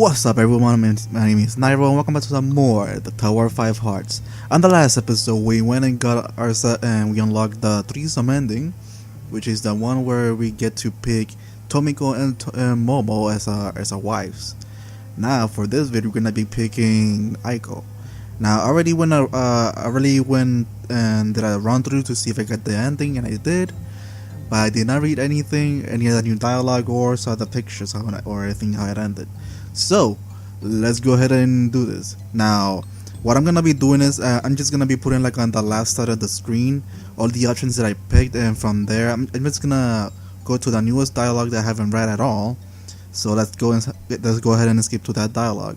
What's up everyone, my name is Nightrow and welcome back to some more The Tower of 5 Hearts. On the last episode we went and got our set and we unlocked the threesome ending, which is the one where we get to pick Tomiko and Momo as our wives. Now for this video we're gonna be picking Aiko. Now I already went and did a run through to see if I got the ending, and I did. But I did not read any of the new dialogue or saw the pictures or anything how it ended. So let's go ahead and do this. Now what I'm gonna be doing is I'm just gonna be putting like on the left side of the screen all the options that I picked, and from there I'm just gonna go to the newest dialogue that I haven't read at all. So let's go ahead and skip to that dialogue.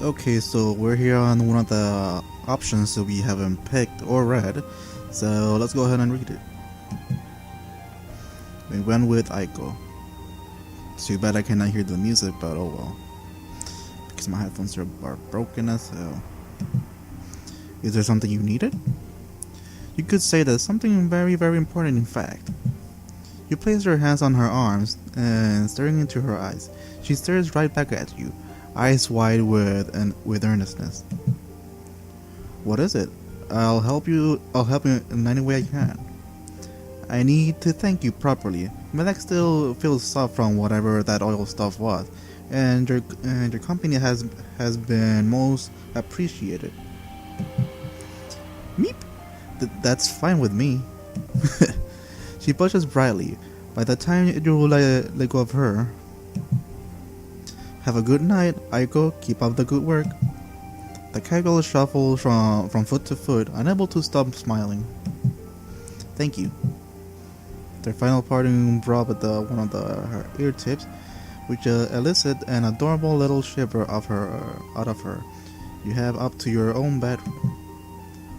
Okay, so we're here on one of the options that we haven't picked or read, so let's go ahead and read it. We went with Aiko. Too bad I cannot hear the music, but oh well, because my headphones are broken as hell. Is there something you needed? You could say that something very, very important, in fact. You place your hands on her arms and staring into her eyes. She stares right back at you, eyes wide with earnestness. What is it? I'll help you in any way I can. I need to thank you properly. My leg still feels soft from whatever that oil stuff was, and your company has been most appreciated. Meep. That's fine with me. She blushes brightly. By the time you let go of her. Have a good night, Aiko. Keep up the good work. The casual shuffles from foot to foot, unable to stop smiling. Thank you. Their final parting rub at one of her ear tips, which elicits an adorable little shiver out of her. You have up to your own bedroom.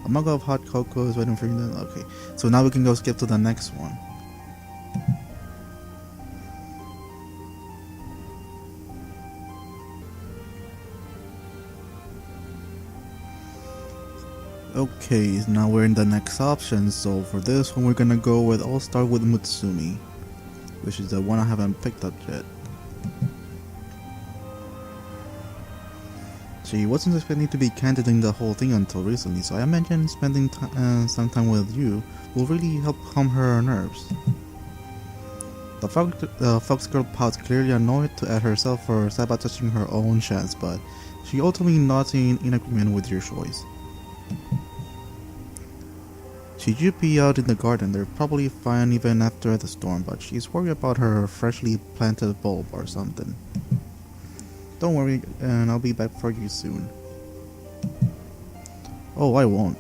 A mug of hot cocoa is waiting for you. Okay, so now we can go skip to the next one. Okay, now we're in the next option, so for this one we're gonna go with I'll start with Mutsumi, which is the one I haven't picked up yet. She wasn't expecting to be candid in the whole thing until recently, so I imagine spending some time with you will really help calm her nerves. The fox girl pouts, clearly annoyed at herself for sabotaging her own chance, but she ultimately nods in agreement with your choice. Should you be out in the garden, they're probably fine even after the storm, but she's worried about her freshly planted bulb or something. Don't worry, and I'll be back for you soon. Oh, I won't.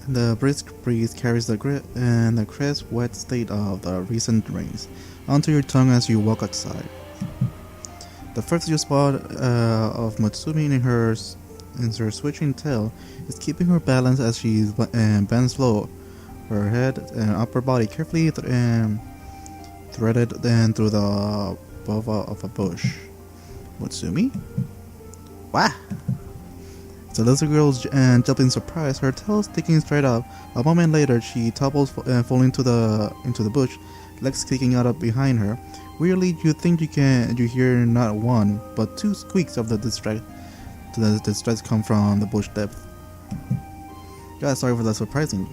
The brisk breeze carries the crisp, wet state of the recent rains onto your tongue as you walk outside. The first you spot of Mutsumi in her switching tail is keeping her balance as she bends low, her head and upper body carefully threaded through the bova of a bush. Mutsumi? Wah! The little girl jumped in surprise, her tail sticking straight up. A moment later, she topples, falling into the bush, legs kicking out up behind her. Weirdly, you think you hear not one, but two squeaks of the distress come from the bush depth. God, sorry for that surprising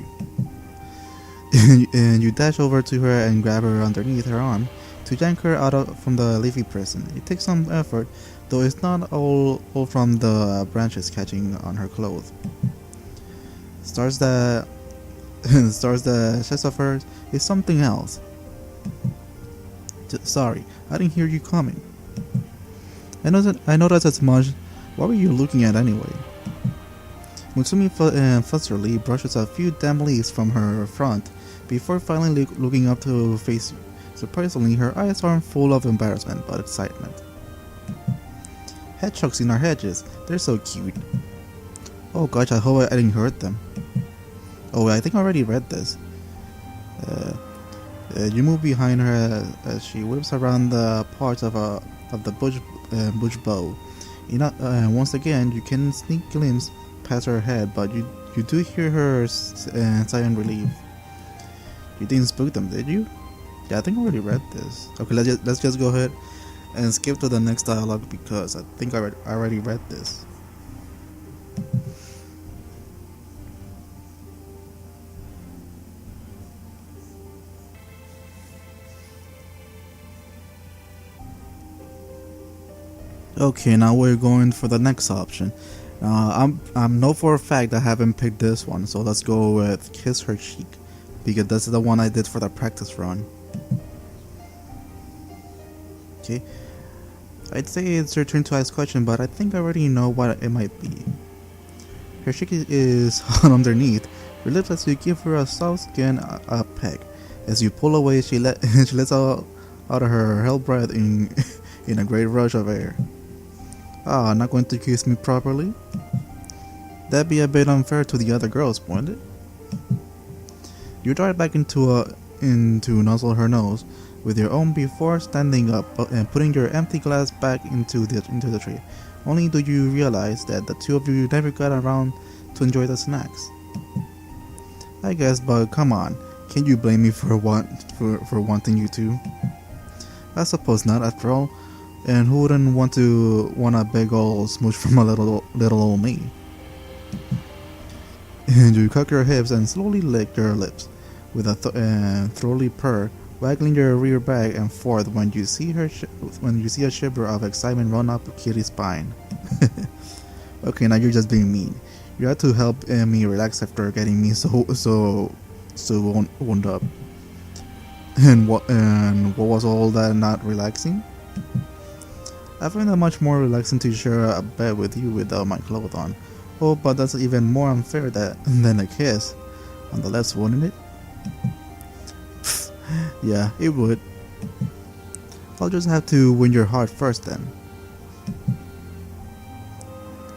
you. And you dash over to her and grab her underneath her arm to yank her out from the leafy prison. It takes some effort, though it's not all from the branches catching on her clothes. Stars the chest of hers is something else. Sorry, I didn't hear you coming. I noticed as much. What were you looking at anyway? Mutsumi fussily brushes a few damp leaves from her front before finally looking up to face you. Surprisingly, her eyes aren't full of embarrassment but excitement. Hedgehogs in our hedges. They're so cute. Oh gosh, I hope I didn't hurt them. Oh, I think I already read this. You move behind her as she whips around the parts of the bush bow. Once again, you can sneak glimpse past her head, but you do hear her sigh in relief. You didn't spook them, did you? Yeah, I think I already read this. Okay, let's just go ahead and skip to the next dialogue because I think I already read this. Okay, now we're going for the next option. I'm know for a fact I haven't picked this one, so let's go with Kiss Her Cheek, because that's the one I did for the practice run. Okay, I'd say it's your turn to ask question, but I think I already know what it might be. Her cheek is underneath her lips as you give her a soft skin a peck. As you pull away, she lets out of her hell breath in a great rush of air. Ah, not going to kiss me properly? That'd be a bit unfair to the other girls, wouldn't it? You dart back into nuzzle her nose with your own before standing up and putting your empty glass back into the tray. Only do you realize that the two of you never got around to enjoy the snacks. I guess, but come on, can't you blame me for wanting you to? I suppose not, after all. And who wouldn't want a big ol' smooch from a little old me? And you cock your hips and slowly lick your lips with a throaty purr, waggling your rear back and forth when you see a shiver of excitement run up Kitty's spine. Okay, now you're just being mean. You had to help me relax after getting me so wound up. And what was all that not relaxing? I find it much more relaxing to share a bed with you without my clothes on. Oh, but that's even more unfair than a kiss on the lips, wouldn't it? Yeah, it would. I'll just have to win your heart first then.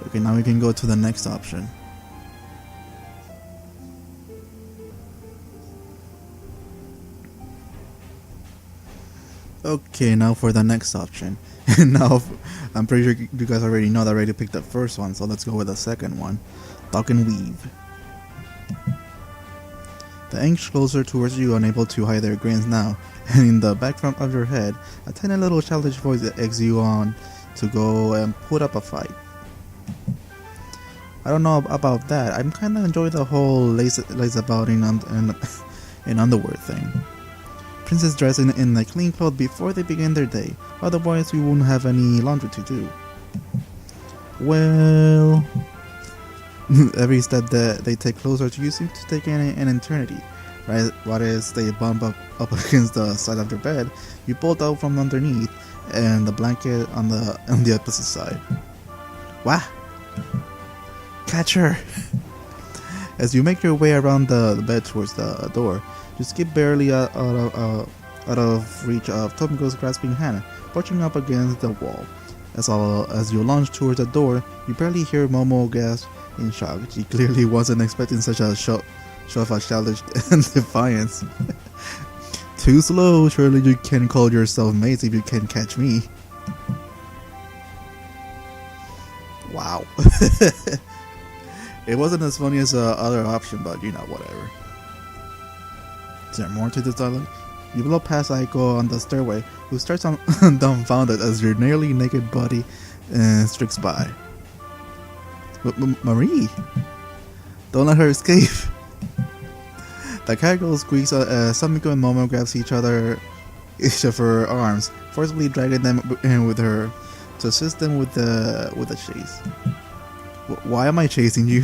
Okay, now we can go to the next option. Okay, now for the next option. And now, I'm pretty sure you guys already know that I already picked the first one, so let's go with the second one. Duck and weave. The inch closer towards you, unable to hide their grins now, and in the back of your head, a tiny little childish voice eggs you on to go and put up a fight. I don't know about that. I'm kinda enjoying the whole lace about in underwear thing. Princess dress in a clean clothes before they begin their day, otherwise we won't have any laundry to do. Well, every step that they take closer to you seems to take an eternity. Right? What is they bump up against the side of their bed, you bolt out from underneath, and the blanket on the opposite side. Wah! Catch her! As you make your way around the bed towards the door, you skip barely out of reach of Tomiko's grasping hand, brushing up against the wall. As you launch towards the door, you barely hear Momo gasp in shock. She clearly wasn't expecting such a show of a childish defiance. Too slow, surely you can call yourself mates if you can catch me. Wow. It wasn't as funny as the other option, but you know, whatever. Is there more to this dialogue? You blow past Aiko on the stairway, who starts dumbfounded as your nearly naked body streaks by. Marie! Don't let her escape! The cat girl squeaks as Tomiko and Momo grabs each of her arms, forcibly dragging them in with her to assist them with the chase. Why am I chasing you?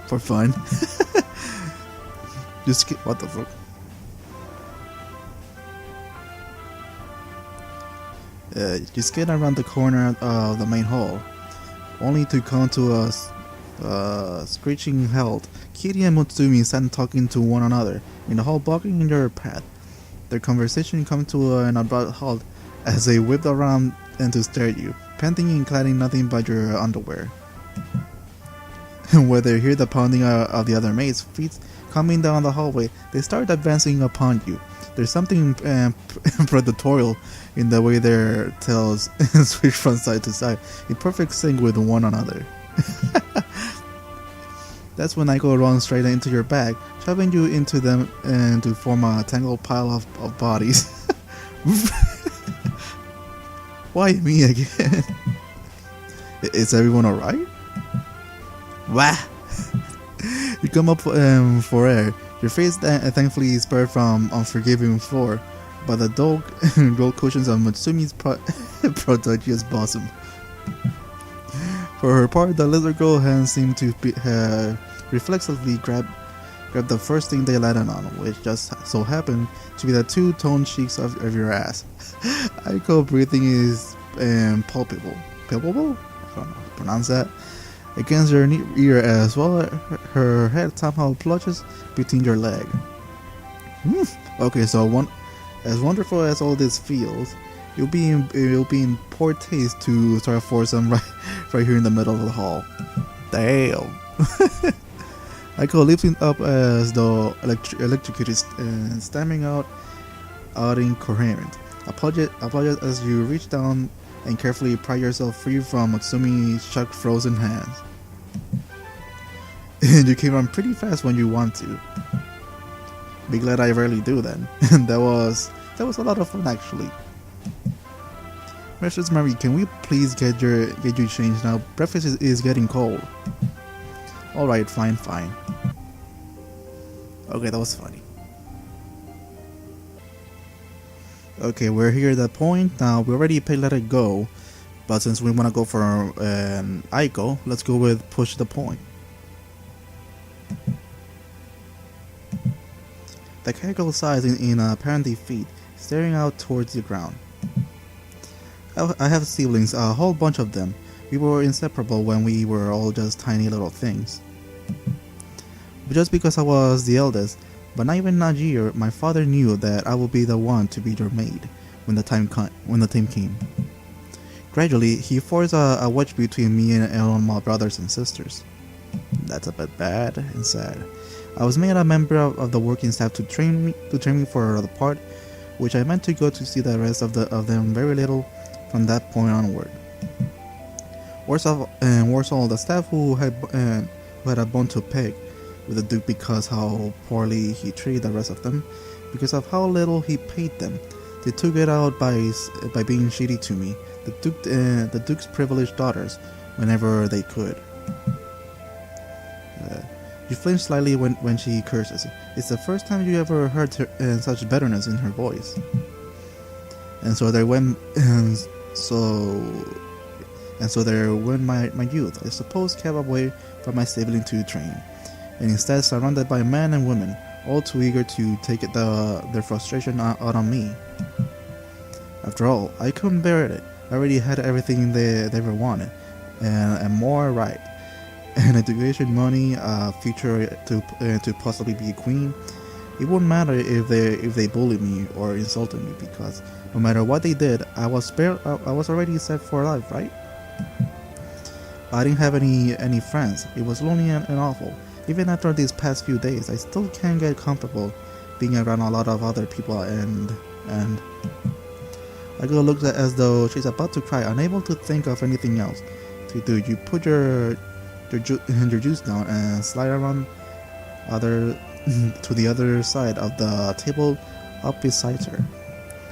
For fun. Just what the fuck? You skid around the corner of the main hall, only to come to a screeching halt. Kitty and Mutsumi stand talking to one another in the hall, blocking your path. Their conversation comes to an abrupt halt as they whipped around and to stare at you, panting and clad in nothing but your underwear. When they hear the pounding of the other maids' feet coming down the hallway, they start advancing upon you. There's something predatorial in the way their tails switch from side to side, in perfect sync with one another. That's when Aiko runs straight into your bag, shoving you into them and to form a tangled pile of bodies. Why me again? Is everyone alright? Wah! You come up for air. Your face thankfully is spared from unforgiving floor, but the dull cushions of Mutsumi's prodigious bosom. For her part, the little girl hands seem to reflexively grab the first thing they landed on, which just so happened to be the two-toned cheeks of your ass. Aiko breathing is palpable. Palpable? I don't know how to pronounce that. Against your ear as well, her head somehow plunges between your leg. Okay, so as wonderful as all this feels, you'll be in poor taste to start a foursome right here in the middle of the hall. Damn. Aiko leaps up as though electrocuted, stammering out incoherent. Apologize as you reach down and carefully pry yourself free from Mutsumi's shock frozen hands. And you can run pretty fast when you want to. Be glad I rarely do then. that was a lot of fun actually. Mistress Mary, can we please get you changed now? Breakfast is getting cold. Alright, fine. Okay, that was funny. Okay, we're here at that point. Now, we already paid Let It Go, but since we want to go for Aiko, let's go with Push the Point. The character sighs in apparent defeat, staring out towards the ground. I have siblings, a whole bunch of them. We were inseparable when we were all just tiny little things. Just because I was the eldest, but not even a year, my father knew that I would be the one to be your maid when the time came. Gradually, he forced a wedge between me and all my brothers and sisters. That's a bit bad and sad. I was made a member of the working staff to train me for the part, which I meant to go to see the rest of them very little from that point onward. Worse all the staff who had a bone to pick with the Duke because how poorly he treated the rest of them, because of how little he paid them. They took it out by being shitty to me, the Duke's privileged daughters, whenever they could. You flinch slightly when she curses. It's the first time you ever heard such bitterness in her voice. And so there went my youth, I suppose, kept away from my sibling to train, and instead surrounded by men and women, all too eager to take their frustration out on me. After all, I couldn't bear it. I already had everything they ever wanted, and more right. An education, money, a future to possibly be a queen. It wouldn't matter if they bullied me or insulted me, because no matter what they did, I was already set for life, right? I didn't have any friends. It was lonely and awful. Even after these past few days, I still can't get comfortable being around a lot of other people and Aiko looks as though she's about to cry, unable to think of anything else to do. You put your juice down and slide around to the other side of the table up beside her.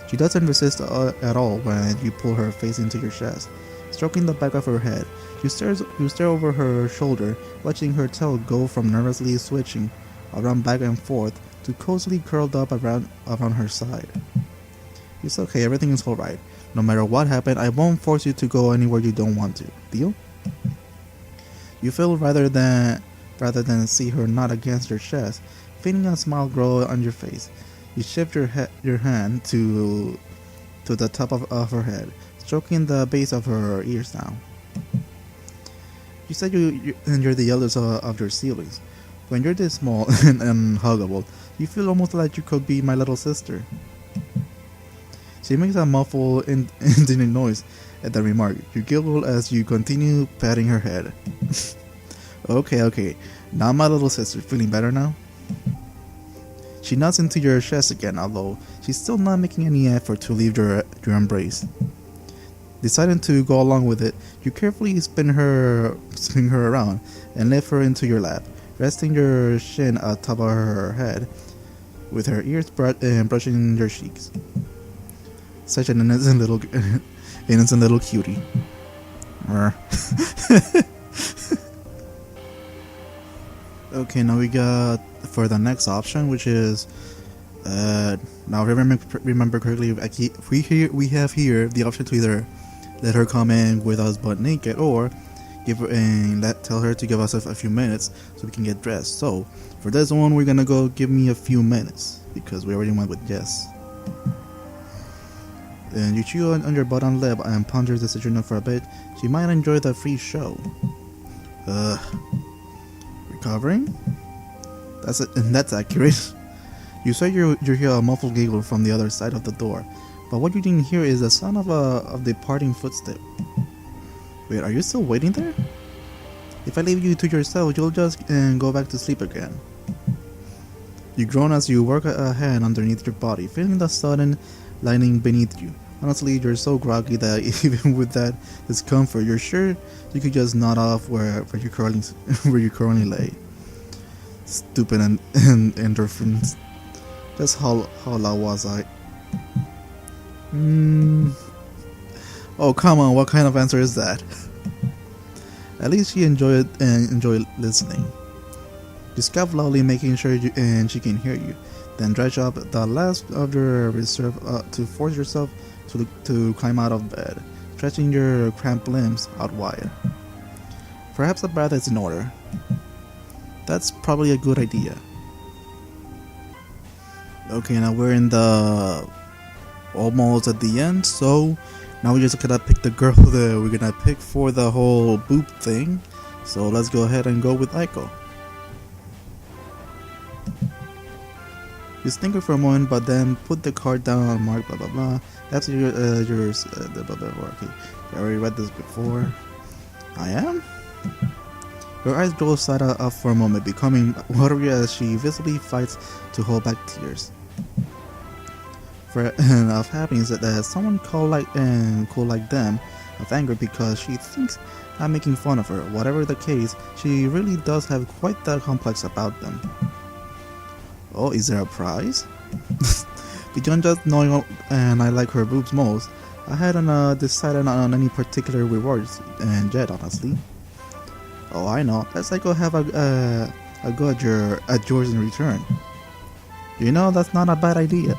She doesn't resist at all when you pull her face into your chest, stroking the back of her head. You stare over her shoulder, watching her tail go from nervously switching around back and forth to cozily curled up around her side. It's okay, everything is alright. No matter what happened, I won't force you to go anywhere you don't want to. Deal? You feel rather than see her nod against your chest, feeling a smile grow on your face. You shift your hand to the top of her head, stroking the base of her ears now. You said you're the eldest of your siblings. When you're this small and huggable, you feel almost like you could be my little sister. She makes a muffled, indignant noise at the remark. You giggle as you continue patting her head. Okay. Now my little sister, feeling better now? She nods into your chest again, although she's still not making any effort to leave your embrace. Deciding to go along with it, you carefully spin her around and lift her into your lap, resting your chin atop of her head, with her ears brushing your cheeks. Such an innocent little cutie. Okay, now we got for the next option, which is now remember correctly, we have here the option to either let her come in with us butt naked, or tell her to give us a few minutes so we can get dressed. So for this one, we're gonna go give me a few minutes because we already went with yes. And you chew on your bottom lip and ponder the decision for a bit. She might enjoy the free show. Recovering? That's accurate. You say you hear a muffled giggle from the other side of the door, but what you didn't hear is the sound of departing footstep. Wait, are you still waiting there? If I leave you to yourself, you'll just go back to sleep again. You groan as you work a hand underneath your body, feeling the sudden lightning beneath you. Honestly, you're so groggy that even with that discomfort, you're sure you could just nod off where you currently lay. Stupid and endorphins. Just how loud was I? Oh, come on, what kind of answer is that? At least she enjoyed listening. You scoff loudly, making sure she can hear you. Then dredge up the last of your reserve to force yourself to climb out of bed, stretching your cramped limbs out wide. Perhaps a bath is in order. That's probably a good idea. Okay, now we're in the almost at the end, so now we're just gonna pick the girl that we're gonna pick for the whole boob thing. So let's go ahead and go with Aiko. You stinker for a moment, but then put the card down on mark blah blah blah. After yours blah blah blah. Okay, I already read this before. I am. Her eyes roll side up for a moment, becoming watery as she visibly fights to hold back tears. For of happiness that someone cool like them, of anger because she thinks I'm making fun of her. Whatever the case, she really does have quite that complex about them. Oh, is there a prize? Beyond just knowing and I like her boobs most, I hadn't decided on any particular rewards yet, honestly. Oh, I know. Let's go have a go at yours in return. You know, that's not a bad idea.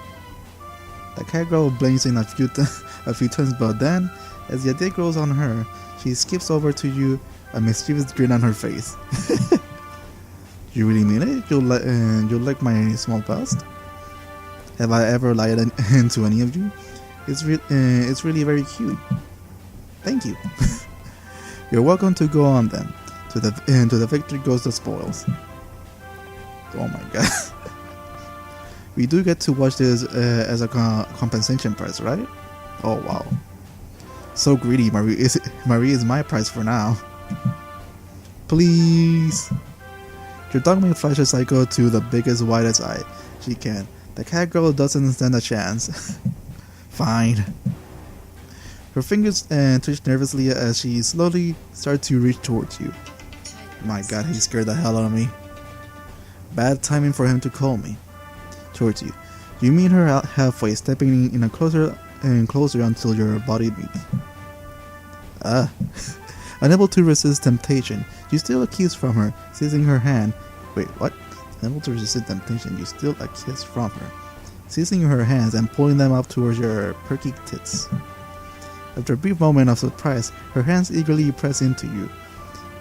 The cat girl blinks in a few times, but then, as your dick grows on her, she skips over to you, a mischievous grin on her face. You really mean it? You'll like my small bust? Have I ever lied into any of you? It's really very cute. Thank you. You're welcome to go on then. To the victor goes the spoils. Oh my god. We do get to watch this as a compensation prize, right? Oh wow. So greedy, Marie is my prize for now. Please. Your dogman flashes Aiko to the biggest, widest eye she can. The cat girl doesn't stand a chance. Fine. Her fingers twitch nervously as she slowly starts to reach towards you. My god, he scared the hell out of me. Bad timing for him to call me. Towards you. You meet her out halfway, stepping in closer and closer until your body meets. Unable to resist temptation, you steal a kiss from her, seizing her hand. Wait, what? Unable to resist temptation, you steal a kiss from her, seizing her hands and pulling them up towards your perky tits. After a brief moment of surprise, her hands eagerly press into you.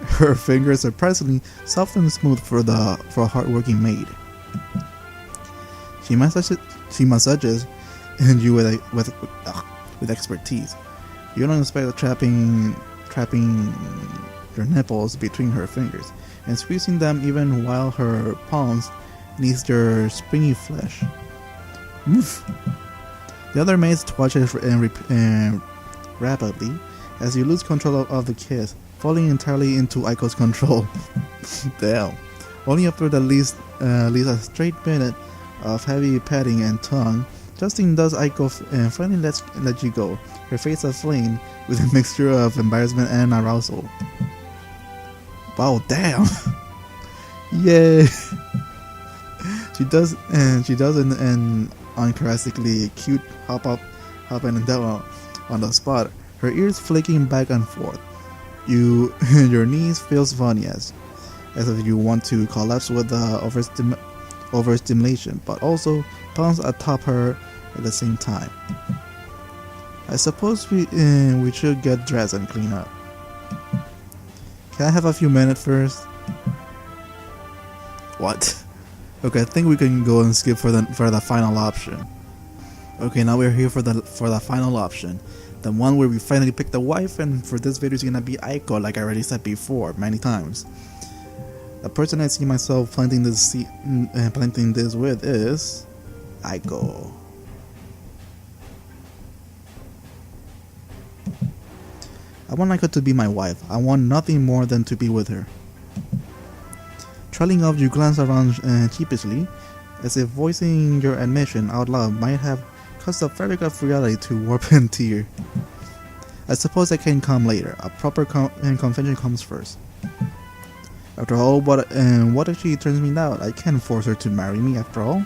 Her fingers surprisingly soft and smooth for a hard-working maid. She massages you with expertise. You don't expect trapping your nipples between her fingers and squeezing them even while her palms neath your springy flesh. Oof. The other maids watch it rapidly as you lose control of the kiss, falling entirely into Aiko's control. Damn. Only after at least a straight minute of heavy patting and tongue, Justin does Aiko finally let you go, her face aflame with a mixture of embarrassment and arousal. Wow, damn! Yay! She does an uncharacteristically cute hop up and down on the spot, her ears flicking back and forth. Your knees feels funny as if you want to collapse with the overstimulation, but also bounce atop her at the same time. I suppose we should get dressed and clean up. Can I have a few minutes first? What? Okay, I think we can go and skip for the final option. Okay, now we're here for the final option, the one where we finally pick the wife, and for this video it's gonna be Aiko, like I already said before many times. The person I see myself planting this with is Aiko. I want Aiko to be my wife. I want nothing more than to be with her. Trailing off, you glance around sheepishly, as if voicing your admission out loud might have caused the fabric of reality to warp and tear. I suppose that can come later. A proper convention comes first. After all, what if she turns me down? I can't force her to marry me after all.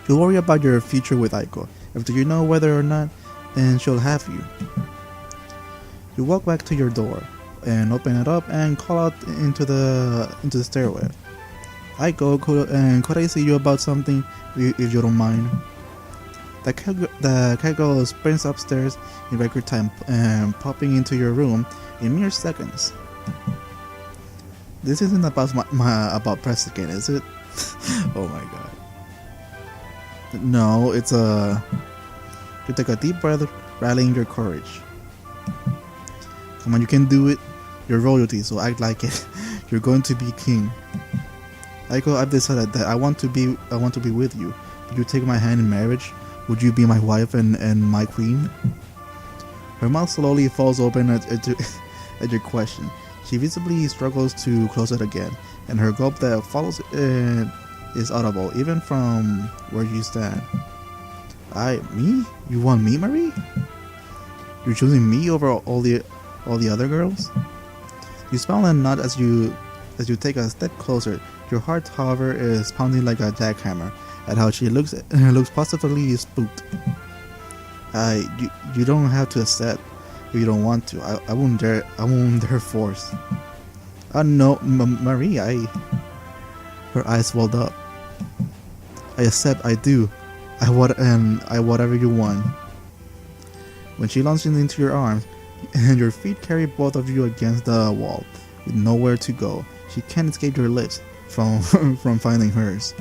You worry about your future with Aiko, after you know whether or not she'll have you. You walk back to your door and open it up and call out into the stairway. Aiko, could I see you about something, if you don't mind? The cat girl sprints upstairs in record time, popping into your room in mere seconds. This isn't about Prestican, is it? Oh my god. No, it's you take a deep breath, rallying your courage. Come on, you can do it. You're royalty, so act like it. You're going to be king. Aiko, I've decided that I want to be with you. Would you take my hand in marriage? Would you be my wife and my queen? Her mouth slowly falls open at your question. She visibly struggles to close it again, and her gulp that follows is audible even from where you stand. Me? You want me, Marie? You're choosing me over all the other girls? You smile and nod as you take a step closer. Your heart, however, is pounding like a jackhammer at how she looks positively spooked. You don't have to accept if you don't want to. I won't dare force. No, Marie, her eyes welled up. I accept, I do. I whatever you want. When she launches into your arms, and your feet carry both of you against the wall, with nowhere to go, she can't escape your lips from finding hers.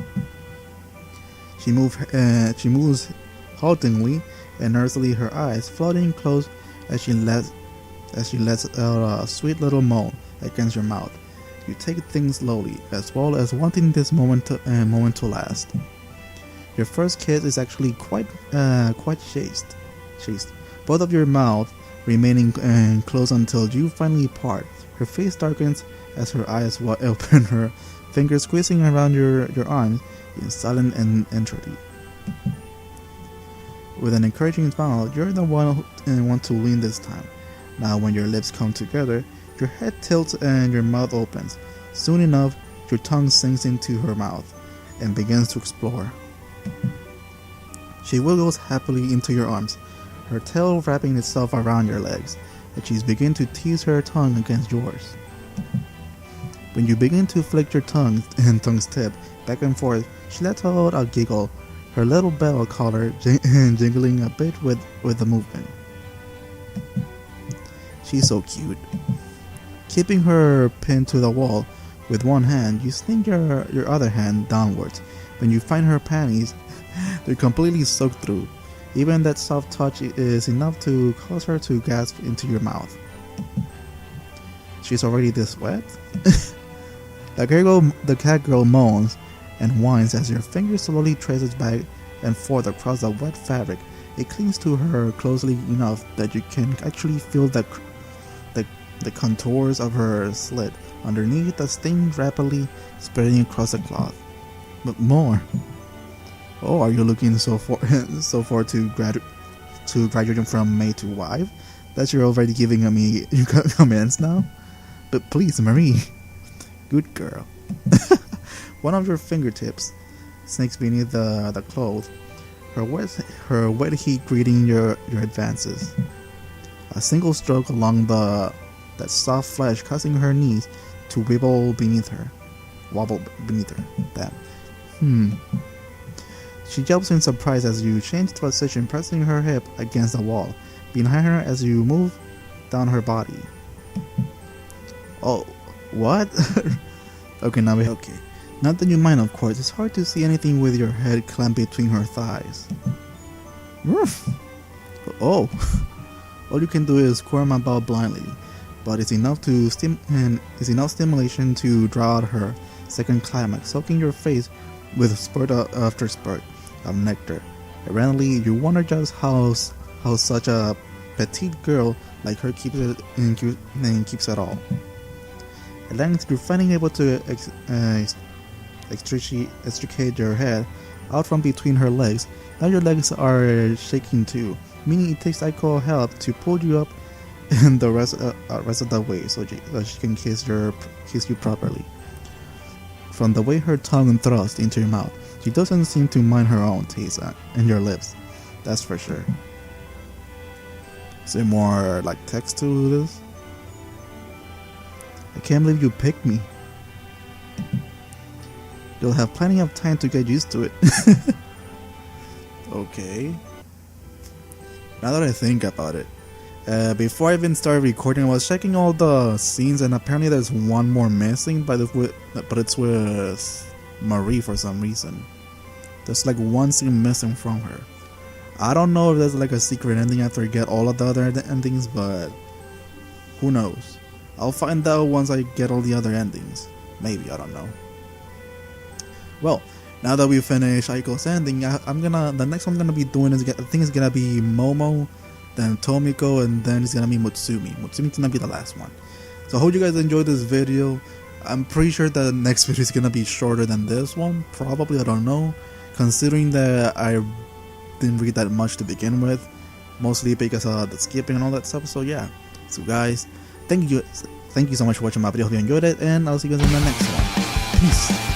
She moves haltingly and nervously, her eyes floating close as she lets out a sweet little moan against your mouth. You take things slowly, as well as wanting this moment to last. Your first kiss is actually quite chaste. Both of your mouths remaining closed until you finally part. Her face darkens as her eyes open, her fingers squeezing around your arms in silent entreaty. With an encouraging smile, you're the one who want to win this time. Now when your lips come together, your head tilts and your mouth opens. Soon enough, your tongue sinks into her mouth and begins to explore. She wiggles happily into your arms, her tail wrapping itself around your legs, as she begins to tease her tongue against yours. When you begin to flick your tongue's tip back and forth, she lets out a giggle, her little bell collar jingling a bit with the movement. She's so cute. Keeping her pinned to the wall with one hand, you sling your other hand downwards. When you find her panties, they're completely soaked through. Even that soft touch is enough to cause her to gasp into your mouth. She's already this wet? The cat girl moans and whines as your finger slowly traces back and forth across the wet fabric. It clings to her closely enough that you can actually feel the contours of her slit underneath the stain rapidly spreading across the cloth. But more. Oh, are you looking so far to graduating from maid to wife that you're already giving me commands now? But please, Marie. Good girl. One of your fingertips snakes beneath the cloth, her wet heat greeting your advances. A single stroke along that soft flesh causing her knees to wobble beneath her. Damn. She jumps in surprise as you change position, pressing her hip against the wall behind her as you move down her body. Oh, what? Okay. Not that you mind, of course. It's hard to see anything with your head clamped between her thighs. Oh. All you can do is squirm about blindly, but it's enough stimulation to draw out her second climax, soaking your face with spurt after spurt of nectar. Apparently, you wonder just how such a petite girl like her keeps it all. At length, you're finally able to extricate your head out from between her legs. Now your legs are shaking too, meaning it takes Aiko help to pull you up and the rest of the way so she can kiss you properly. From the way her tongue thrusts into your mouth, she doesn't seem to mind her own taste in your lips. That's for sure. Is there more like text to this? I can't believe you picked me. You'll have plenty of time to get used to it. Okay. Now that I think about it, before I even started recording, I was checking all the scenes, and apparently there's one more missing, but it's with Marie for some reason. There's like one scene missing from her. I don't know if there's like a secret ending after I get all of the other endings, but who knows? I'll find out once I get all the other endings. Maybe, I don't know. Well, now that we finished Aiko's ending, the next one I'm gonna be doing is, I think it's gonna be Momo, then Tomiko, and then it's gonna be Mutsumi. Mutsumi's gonna be the last one. So I hope you guys enjoyed this video. I'm pretty sure the next video is gonna be shorter than this one. Probably, I don't know. Considering that I didn't read that much to begin with, mostly because of the skipping and all that stuff. So yeah. So guys, thank you so much for watching my video. Hope you enjoyed it, and I'll see you guys in the next one. Peace.